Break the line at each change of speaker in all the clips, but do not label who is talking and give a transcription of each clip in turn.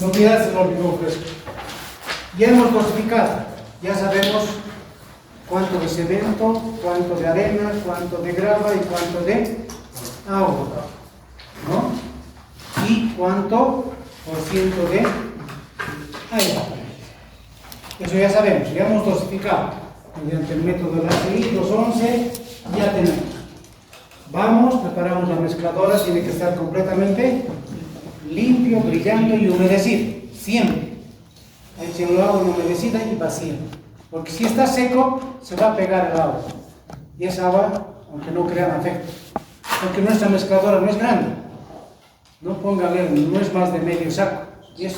Propiedades del hormigón fresco. Ya hemos dosificado, ya sabemos cuánto de cemento, cuánto de arena, cuánto de grava y cuánto de agua, ¿no? Y cuánto por ciento de aire. Eso ya sabemos, ya hemos dosificado mediante el método del ACI 211, ya tenemos. Vamos, preparamos la mezcladora, tiene que estar completamente limpio, brillando y humedecido, siempre. Echen el agua humedecida y vacía, porque si está seco se va a pegar el agua y esa agua, aunque no crean afecto, porque nuestra mezcladora no es grande, no pónganle, no es más de medio saco, y es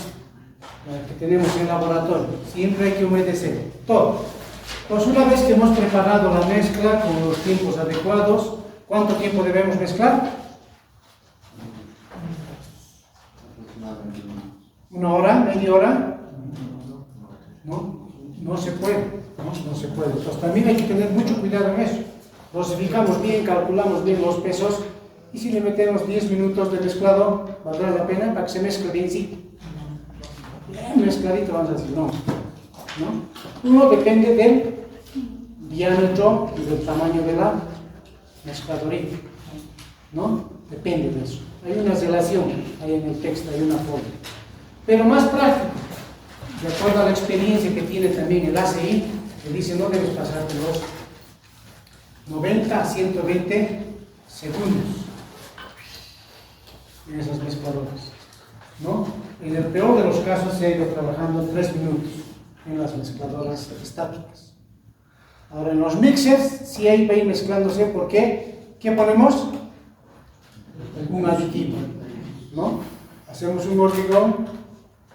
la que tenemos en el laboratorio, siempre hay que humedecer todo. Pues una vez que hemos preparado la mezcla con los tiempos adecuados, ¿cuánto tiempo debemos mezclar? ¿Una hora? ¿Media hora? No se puede, no se puede. Entonces también hay que tener mucho cuidado en eso. Dosificamos bien, calculamos bien los pesos y si le metemos 10 minutos de mezclado, valdrá la pena para que se mezcle bien, sí. Bien mezcladito, vamos a decir, no. Uno depende del diámetro y del tamaño de la mezcladorita, ¿no? Depende de eso. Hay una relación ahí en el texto, hay una forma. Pero más práctico, de acuerdo a la experiencia que tiene también el ACI, que dice no debes pasar de los 90 a 120 segundos en esas mezcladoras, ¿no? En el peor de los casos se ha ido trabajando 3 minutos en las mezcladoras estáticas. Ahora en los mixers sí ahí va a ir mezclándose porque ¿qué ponemos? Un aditivo, ¿no? Hacemos un hormigón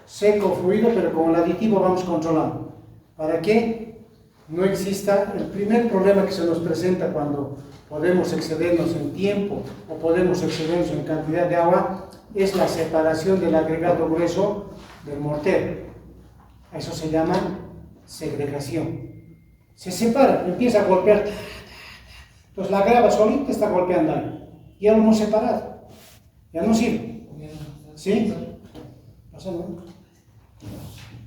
seco, fluido, pero con el aditivo vamos controlando. ¿Para qué? No exista el primer problema que se nos presenta cuando podemos excedernos en tiempo o podemos excedernos en cantidad de agua, es la separación del agregado grueso del mortero. A eso se llama segregación. Se separa, empieza a golpear. Entonces la grava solita está golpeando ahí. Ya lo hemos separado. Ya no sirve. ¿Sí? Pasa nada.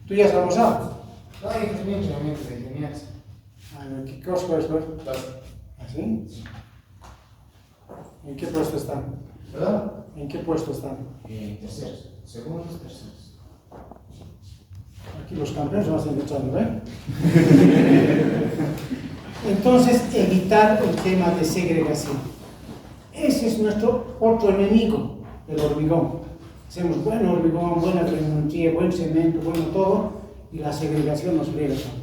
¿Tú ya has almorzado?
Ay, tenía entrenamiento de gimnasia.
¿Qué cosa es? ¿Así? ¿En qué puesto están?
¿Verdad?
¿En qué puesto están?
Terceros. Segundos, terceros.
Aquí los campeones van a estar luchando, ¿eh? Entonces, evitar el tema de segregación. Ese es nuestro otro enemigo del hormigón. Hacemos buen hormigón, buena tecnología, buen cemento, bueno todo, y la segregación nos friega todo.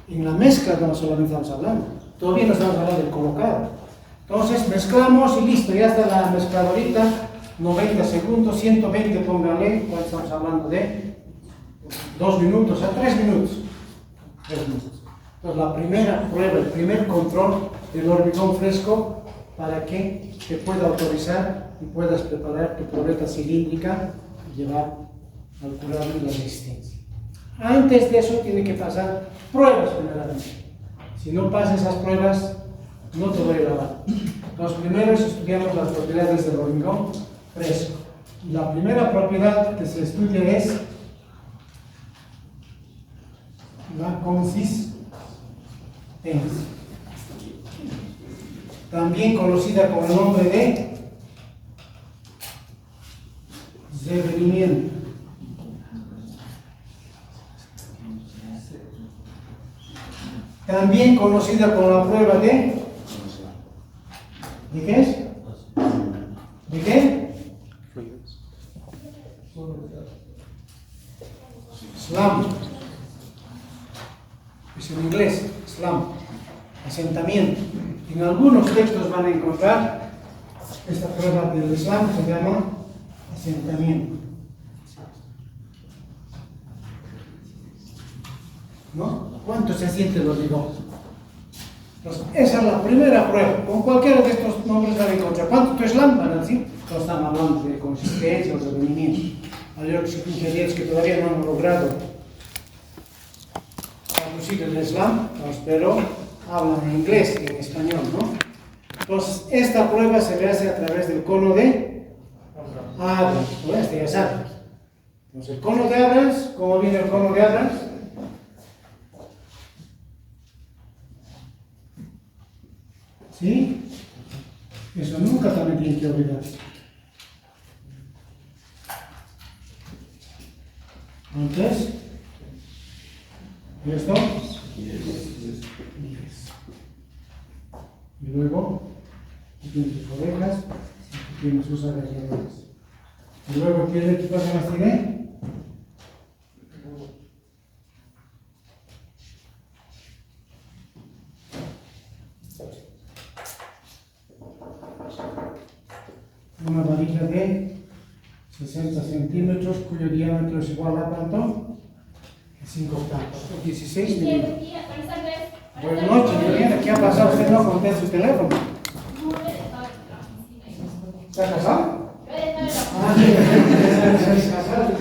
En la mezcla no solamente estamos hablando, todavía no estamos hablando del colocado. Entonces mezclamos y listo, ya está la mezcladorita, 90 segundos, 120 pónganle, cuando estamos hablando de 2 minutos a 3 minutos. 3 minutos. Entonces la primera prueba, el primer control del hormigón fresco para que te pueda autorizar y puedas preparar tu probeta cilíndrica y llevar al curable la resistencia. Antes de eso tiene que pasar pruebas primeramente. Si no pasas esas pruebas, no te voy a grabar. Entonces primero estudiamos las propiedades del hormigón fresco. Y la primera propiedad que se estudia es la consistencia, también conocida con el nombre de devenimiento. También conocida con la prueba ¿de qué es? ¿De qué? Slam. Es en inglés, slam. Asentamiento. En algunos textos van a encontrar esta prueba del slam, se llama asentamiento. ¿No? ¿Cuánto se asiente el hormigón? Entonces, esa es la primera prueba. Con cualquiera de estos nombres van a encontrar. ¿Cuánto es slam? Van a decir, no estamos hablando de consistencia o de rendimiento. Hay otros ingenieros que todavía no han logrado traducir el slam, pero hablan en inglés y en español, ¿no? Entonces, esta prueba se le hace a través del cono de agua. Este ya sabes. Entonces, el cono de Abrams, ¿cómo viene el cono de Abrams? ¿Sí? Eso nunca también tienen que olvidarse. Entonces, ¿y esto? 10. Y luego, aquí tienes tus orejas, aquí tienes sus alrededores. Y luego, ¿qué pasa más tiene? Una varilla de 60 centímetros, cuyo diámetro es igual a ¿cuánto? 5 octavos, 16 milímetros. Buenas noches, Juliana, ¿qué ha pasado? Usted no contesta su teléfono. ¿Está casado? Ah, sí, ¿está casado?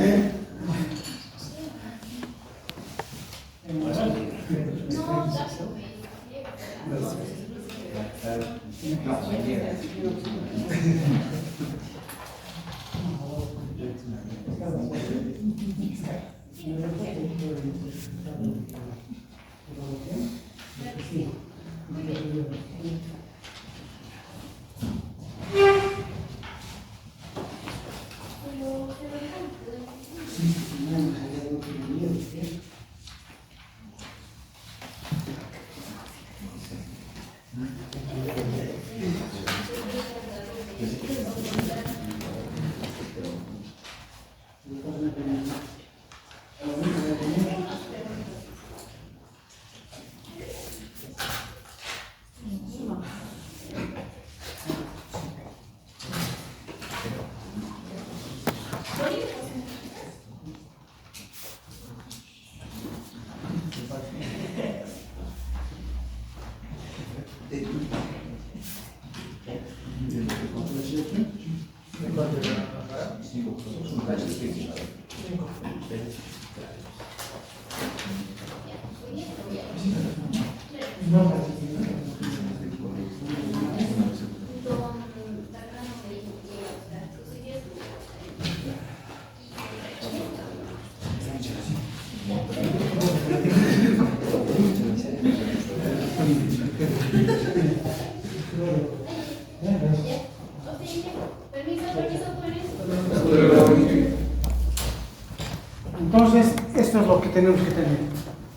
Entonces, esto es lo que tenemos que tener.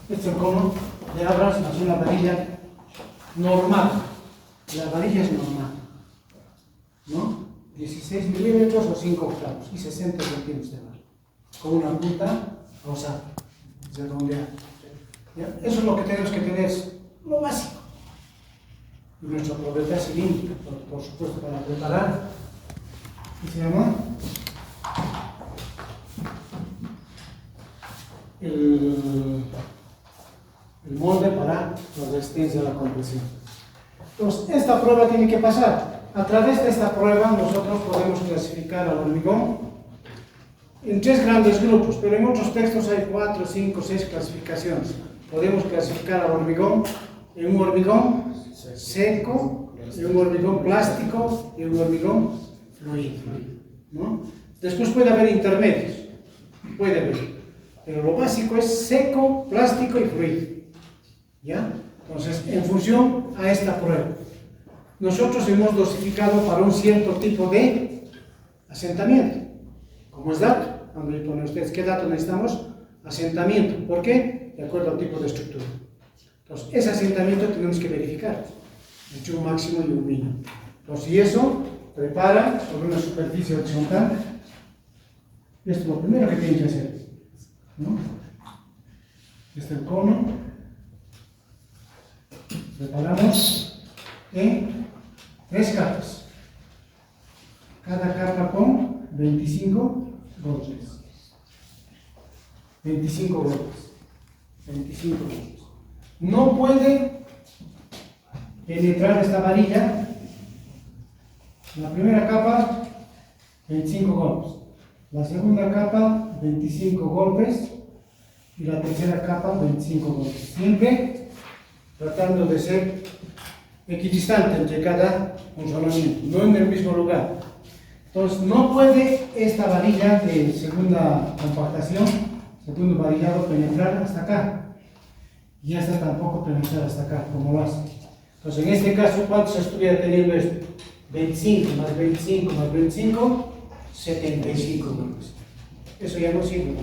Este es el cono de Abrams, es una varilla normal. La varilla es normal, ¿no? 16 milímetros o 5 octavos y 60 centímetros de largo, con una punta rosada, redondeada. ¿Ya? Eso es lo que tenemos que tener, es lo básico. Y nuestro proveedor cilíndrico, por supuesto, para preparar. ¿Qué se llama? El molde para la resistencia a la compresión. Entonces, esta prueba tiene que pasar. A través de esta prueba nosotros podemos clasificar al hormigón en 3 grandes grupos, pero en otros textos hay 4, 5, 6 clasificaciones. Podemos clasificar al hormigón en un hormigón seco, en un hormigón plástico y en un hormigón fluido, ¿no? Después puede haber intermedios, puede haber. Pero lo básico es seco, plástico y fluido. ¿Ya? Entonces, en función a esta prueba, nosotros hemos dosificado para un cierto tipo de asentamiento. Como es dato, cuando le ponen ustedes qué dato necesitamos, asentamiento. ¿Por qué? De acuerdo al tipo de estructura. Entonces, ese asentamiento tenemos que verificar entre un máximo y un mínimo. Entonces, y eso prepara sobre una superficie horizontal. Esto es lo primero que tienen que hacer, ¿no? Este es el cono. Preparamos en 3 capas. Cada capa con 25 golpes. 25 golpes. 25 golpes. No puede penetrar esta varilla. La primera capa, 25 golpes. La segunda capa, 25 golpes. Y la tercera capa, 25 golpes. Siempre tratando de ser equidistante entre cada funcionamiento, no en el mismo lugar. Entonces no puede esta varilla de segunda compactación, segundo varillado, penetrar hasta acá. Y esta tampoco penetrar hasta acá, como lo hace. Entonces en este caso, ¿cuánto se estuviera teniendo esto? 25 más 25 más 25, 75 golpes. Eso ya no sirve.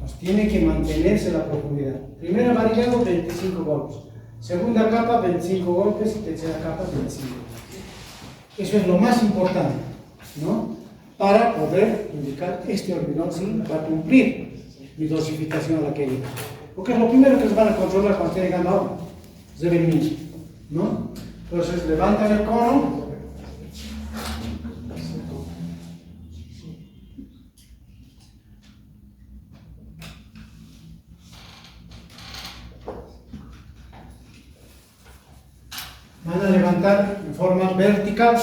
Pues tiene que mantenerse la profundidad. Primera varillado, 25 golpes. Segunda capa, 25 golpes. Y tercera capa, 25 golpes. Eso es lo más importante, ¿no? Para poder indicar este hormigón sí va a cumplir mi dosificación a la que llega. Porque es lo primero que se van a controlar cuando esté llegando agua. Es de venir, ¿no? Entonces levantan el cono. Van a levantar en forma vertical.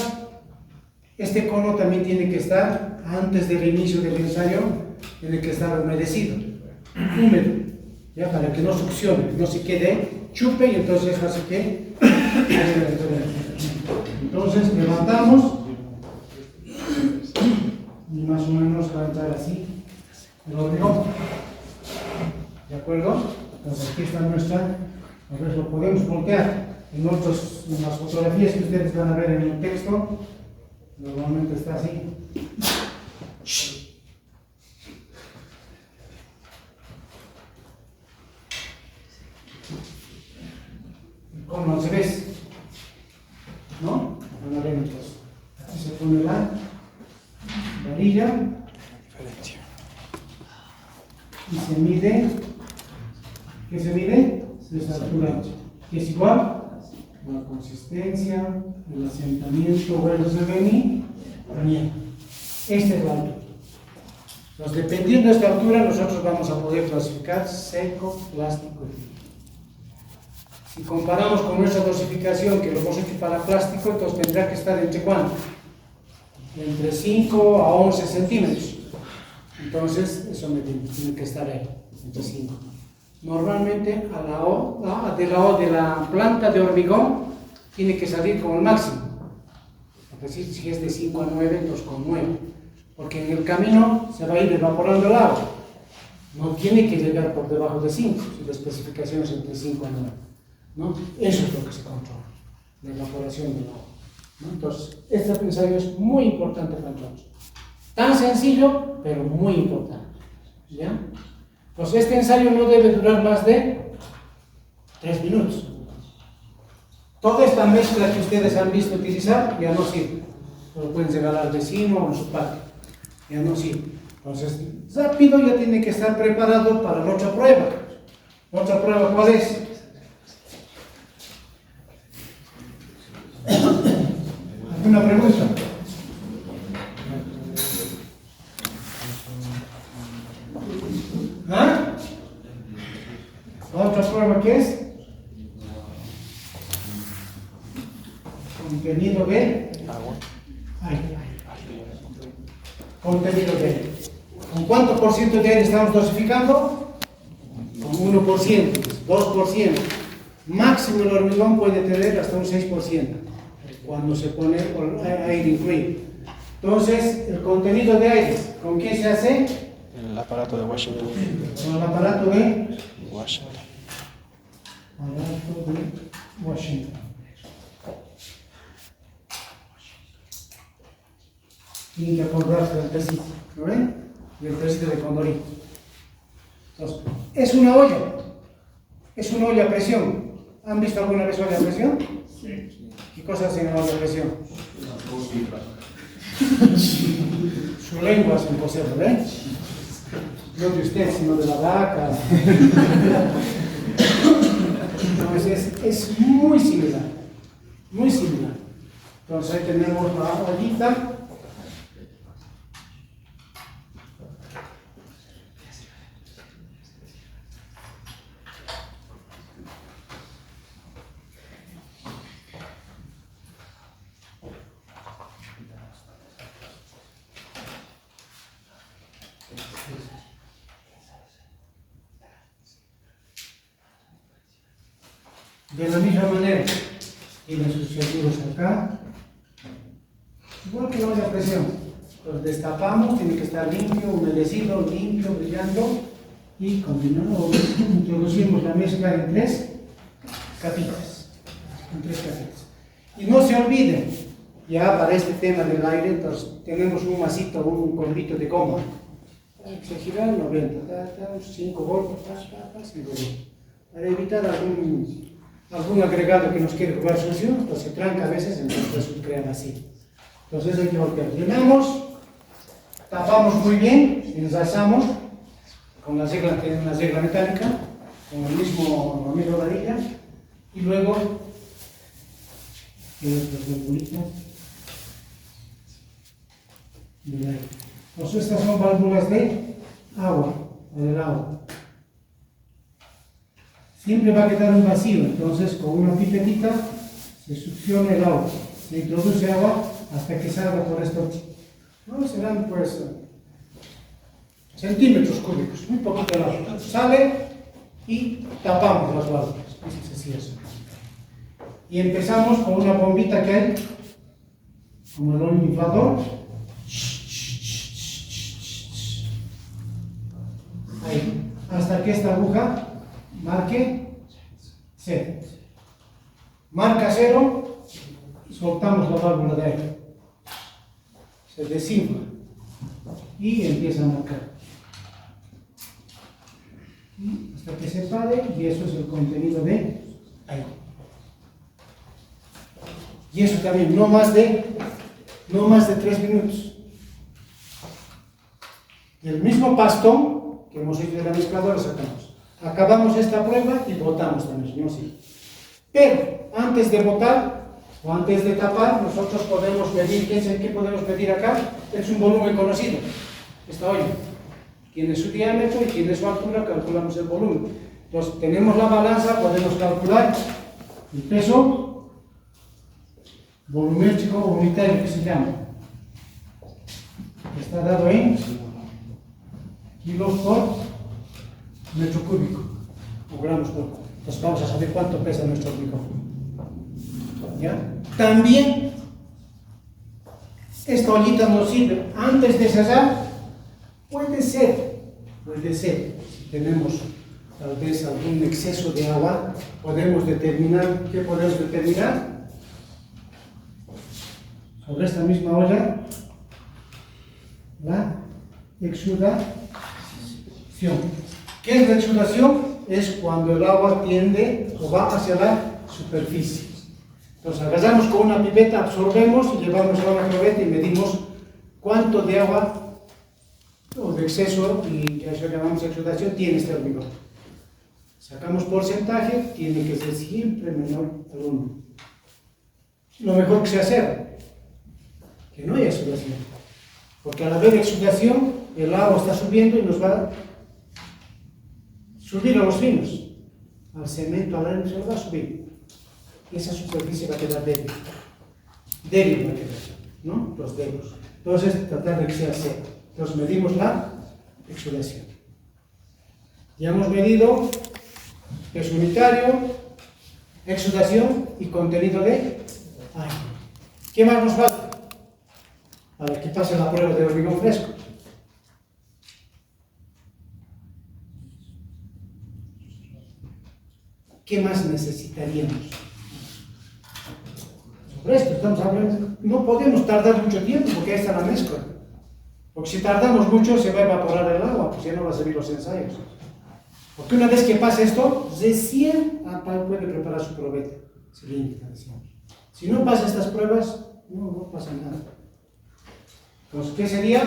Este cono también tiene que estar, antes del inicio del ensayo, tiene que estar humedecido, húmedo, ya para que no succione, no se quede, chupe y entonces hace que... Entonces levantamos y más o menos va a entrar así el hormigón. ¿De acuerdo? Entonces aquí está nuestra, a ver, lo podemos voltear. En las fotografías que ustedes van a ver en el texto, normalmente está así. Como se ve, ¿no? Van a ver entonces. Aquí se pone la varilla y se mide. ¿Qué se mide? Esta altura, que es igual la consistencia, el asentamiento, bueno, se ve ni también. Esta es la altura. Entonces, dependiendo de esta altura, nosotros vamos a poder clasificar seco, plástico y líquido. Si comparamos con nuestra dosificación, que lo hemos hecho para plástico, entonces tendrá que estar entre ¿cuánto? Entre 5 a 11 centímetros. Entonces, eso tiene que estar ahí, entre 5. Normalmente de la planta de hormigón tiene que salir con el máximo. Es decir, si es de 5 a 9, entonces con 9. Porque en el camino se va a ir evaporando el agua. No tiene que llegar por debajo de 5, si la especificación es entre 5 a 9. ¿No? Eso es lo que se controla, la evaporación del agua, ¿no? Entonces, este ensayo es muy importante para nosotros. Tan sencillo, pero muy importante. ¿Ya? Pues este ensayo no debe durar más de 3 minutos. Toda esta mezcla que ustedes han visto utilizar ya no sirve. Lo pueden regalar al vecino o en su patio. Ya no sirve. Entonces, rápido ya tiene que estar preparado para la otra prueba. ¿La otra prueba cuál es? ¿Alguna pregunta? ¿Ah? ¿La otra prueba qué es? Contenido de agua. Contenido de aire. ¿Con cuánto por ciento de aire estamos dosificando? Con 1%, 2%. Máximo el hormigón puede tener hasta un 6% cuando se pone aire incluido. Entonces, el contenido de aire, ¿con qué se hace?
El aparato de Washington.
Con el aparato de
Washington.
Aparato de Washington. Tienen que acordarse del tecito, ¿no ven? Y el tecito de condorito. Entonces, es una olla a presión. ¿Han visto alguna vez olla a presión? Sí. ¿Qué cosas hacen en la olla a presión? Su lengua es imposible, ¿ven? No de usted, sino de la vaca. Entonces, es muy similar. Muy similar. Entonces, ahí tenemos la ollita. De la misma manera, tiene sus seguros acá. Igual que no haya presión. Los destapamos, tiene que estar limpio, humedecido, limpio, brillando. Y continuamos, introducimos la mezcla en tres capitas. Y no se olviden, ya para este tema del aire, entonces tenemos un masito, un corbito de goma. Se giran 90, 5 golpes, 5 golpes. Para evitar algún agregado que nos quiere jugar sucio, pues se tranca a veces, entonces se crean así. Entonces hay que voltear. Llenamos, tapamos muy bien, ensalzamos con una regla metálica, con la misma varilla, y luego nuestras burbujitas del aire. Entonces estas son válvulas de agua, del agua. Siempre va a quedar un vacío, entonces con una pipetita se succiona el agua, se introduce agua hasta que salga por esto. No serán pues centímetros cúbicos, muy poquito el agua. Sale y tapamos las válvulas. Así es. Y empezamos con una bombita que hay, como el inflador. Ahí, hasta que esta aguja marque 0. Marca 0, soltamos la válvula de aire. Se desinfla y empieza a marcar. Y hasta que se pare, y eso es el contenido de aire. Y eso también, no más de 3 minutos. Y el mismo pastón que hemos hecho de la mezcladora sacamos. Acabamos esta prueba y botamos también, ¿no? Sí. Pero antes de botar o antes de tapar, nosotros podemos medir, ¿qué podemos medir acá? Es un volumen conocido, esta olla. Tiene su diámetro y tiene su altura, calculamos el volumen. Entonces, tenemos la balanza, podemos calcular el peso volumétrico unitario, que se llama. Está dado en kilos por metro cúbico, o gramos por. Entonces vamos a saber cuánto pesa nuestro hormigón. ¿Ya? También, esta ollita nos sirve antes de sellar. Puede ser, si tenemos tal vez algún exceso de agua, podemos determinar, ¿qué podemos determinar? Sobre esta misma olla, la exudación. ¿Qué es la exudación? Es cuando el agua tiende o va hacia la superficie. Entonces agarramos con una pipeta, absorbemos y llevamos a una cubeta y medimos cuánto de agua o de exceso, y a eso llamamos exudación, tiene este hormigón. Sacamos porcentaje, tiene que ser siempre menor al 1. Lo mejor que se hace, que no haya exudación. Porque al haber exudación, el agua está subiendo y nos va a subir a los finos. Al cemento, al aire, se nos va a subir. Y esa superficie va a quedar débil. Débil va a quedar, ¿no? Los dedos. Entonces, tratar de que sea seco. Entonces, medimos la exudación. Ya hemos medido peso unitario, exudación y contenido de aire. ¿Qué más nos falta? Para que pase la prueba de hormigón fresco. ¿Qué más necesitaríamos? Sobre esto estamos hablando. No podemos tardar mucho tiempo porque ahí está la mezcla. Porque si tardamos mucho se va a evaporar el agua, pues ya no va a servir los ensayos. Porque una vez que pase esto, recién puede preparar su probeta. Se limpia, decimos. Si no pasa estas pruebas, no pasa nada. Entonces, ¿qué sería?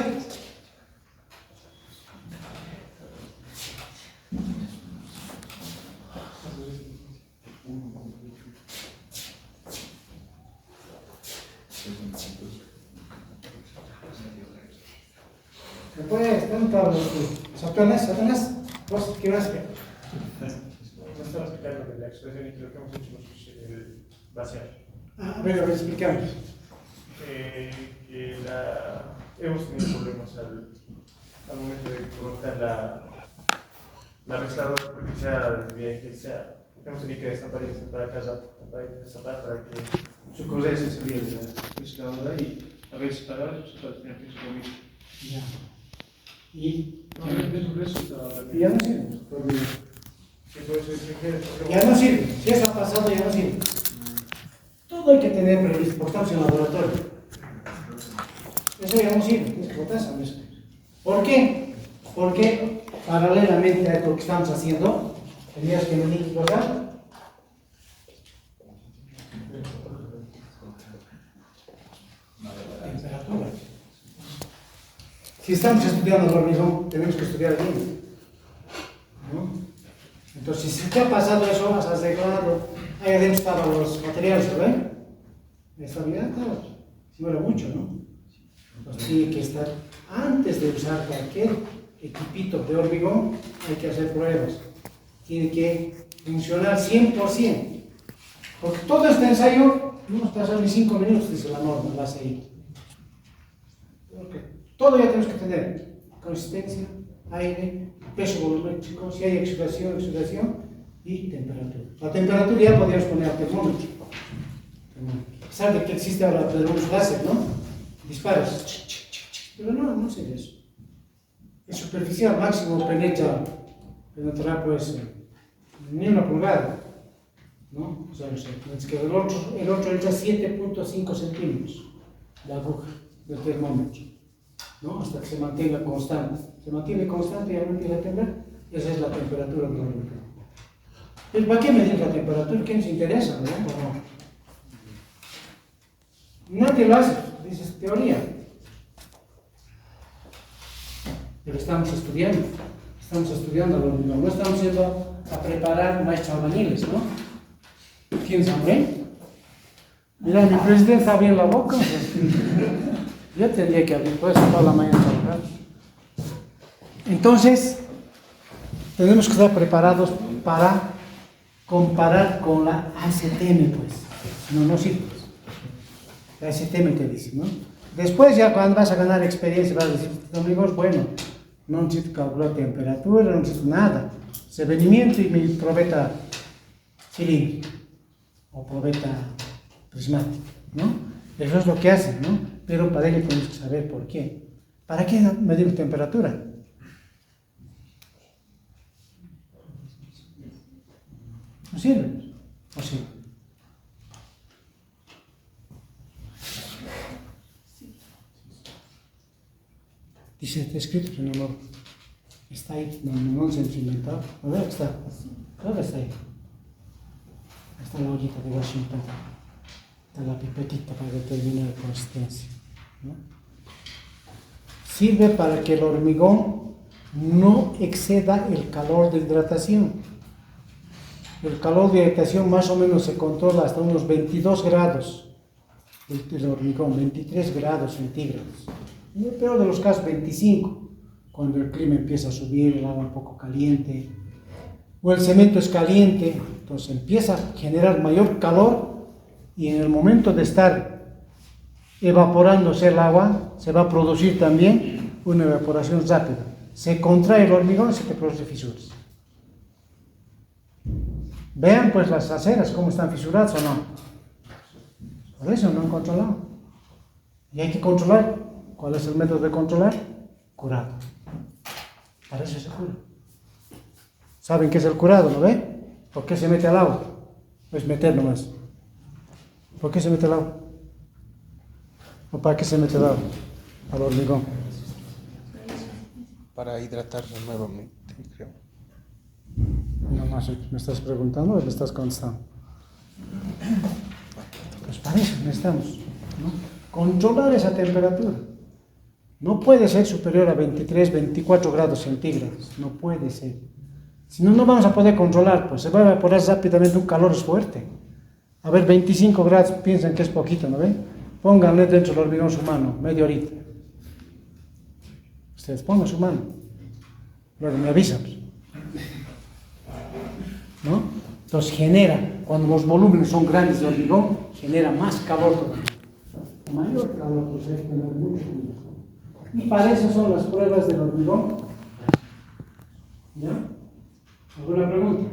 Pues, tanto Satanás, vos qué vas a hacer.
No estaba explicando de la expresión y creo que hemos hecho el vaciar.
A ver, explicamos.
Hemos tenido problemas al momento de colocar la mezcladora, porque sea bien que sea. Hemos tenido que destapar y destapar para que su cosa se salga de la mezcladora y A veces para eso, otras veces lo mismo.
Ya. Y
No, eso está
y ya no sirve.
Sí, puede ser extranjero.
Ya no sirve. Si eso ha pasado, ya no sirve. Todo hay que tener previsto, porque estamos en laboratorio. Eso ya no sirve, tienes que botar esa mezcla. ¿Por qué? Porque paralelamente a esto que estamos haciendo, tenías que medir, ¿verdad? Temperatura. Si estamos estudiando el hormigón, tenemos que estudiar bien, ¿no? Entonces, si te ha pasado eso, has declarado, ahí adentro estaban los materiales, ¿ven? La estabilidad, claro, si no era mucho, ¿no? Entonces, tiene que estar, antes de usar cualquier equipito de hormigón, hay que hacer pruebas. Tiene que funcionar 100%. Porque todo este ensayo no nos pasa ni 5 minutos, dice la norma, la ACI. Todo ya tenemos que tener. Consistencia, aire, peso volumétrico, si hay exudación y temperatura. La temperatura ya podríamos poner al termómetro. A pesar de que existe ahora termómetros láser, ¿no? Disparas. Pero no sé eso. Es superficial, máximo penetrará pues ni una pulgada, ¿no? O sea, no sé, es que el otro entra 7.5 centímetros la aguja del termómetro, ¿no? Hasta que se mantenga constante. Se mantiene constante y aumenta la temperatura, esa es la temperatura del hormigón. ¿Pero para qué medir la temperatura? ¿Qué nos interesa, no? Nadie lo hace, dices teoría. Pero estamos estudiando el hormigón, no estamos yendo a preparar maestros albañiles, ¿no? ¿Tienes hambre? Mira, mi presidente está bien la boca. Yo tendría que abrir todo eso toda la mañana. Entonces, tenemos que estar preparados para comparar con la ASTM, pues. No sirve. La ASTM te dice, ¿no? Después, ya cuando vas a ganar experiencia, vas a decir, amigos, bueno, no necesito calcular temperatura, no necesito nada. Sevenimiento y mi probeta cilíndrica o probeta prismática, ¿no? Eso es lo que hacen, ¿no? Pero para ello tenemos que saber por qué. ¿Para qué medir temperatura? ¿No sirve? ¿O sí? Dice, está escrito, pero no está ahí, no se ha inventado. A ver, está. ¿Dónde está ahí? Está la ollita de Washington. Está la pipetita para determinar la consistencia, ¿no? Sirve para que el hormigón no exceda el calor de hidratación. El calor de hidratación más o menos se controla hasta unos 22 grados del hormigón, 23 grados centígrados. En el peor de los casos, 25, cuando el clima empieza a subir, el agua un poco caliente, o el cemento es caliente, entonces empieza a generar mayor calor y en el momento de estar evaporándose el agua, se va a producir también una evaporación rápida. Se contrae el hormigón y se te produce fisuras. Vean pues las aceras, cómo están fisuradas o no. Por eso no han controlado. Y hay que controlar. ¿Cuál es el método de controlar? Curado. Para eso se cura. ¿Saben qué es el curado, no ve? ¿Por qué se mete al agua? Pues meter nomás. ¿Por qué se mete al agua? ¿O para qué se mete al agua? Al hormigón.
Para hidratarse nuevamente, creo.
No, ¿me estás preguntando o me estás contestando? Pues para eso necesitamos, ¿no? Controlar esa temperatura. No puede ser superior a 23, 24 grados centígrados. No puede ser. Si no, no vamos a poder controlar, pues se va a evaporar rápidamente, un calor fuerte. A ver, 25 grados, piensan que es poquito, ¿no ven? Pónganle dentro del hormigón su mano, media horita. Ustedes pongan su mano. Luego me avisan. ¿No? Entonces genera, cuando los volúmenes son grandes de hormigón, genera más calor todavía. Mayor calor, pues hay que tener mucho cuidado. Y para eso son las pruebas del hormigón. ¿Ya? ¿Alguna pregunta?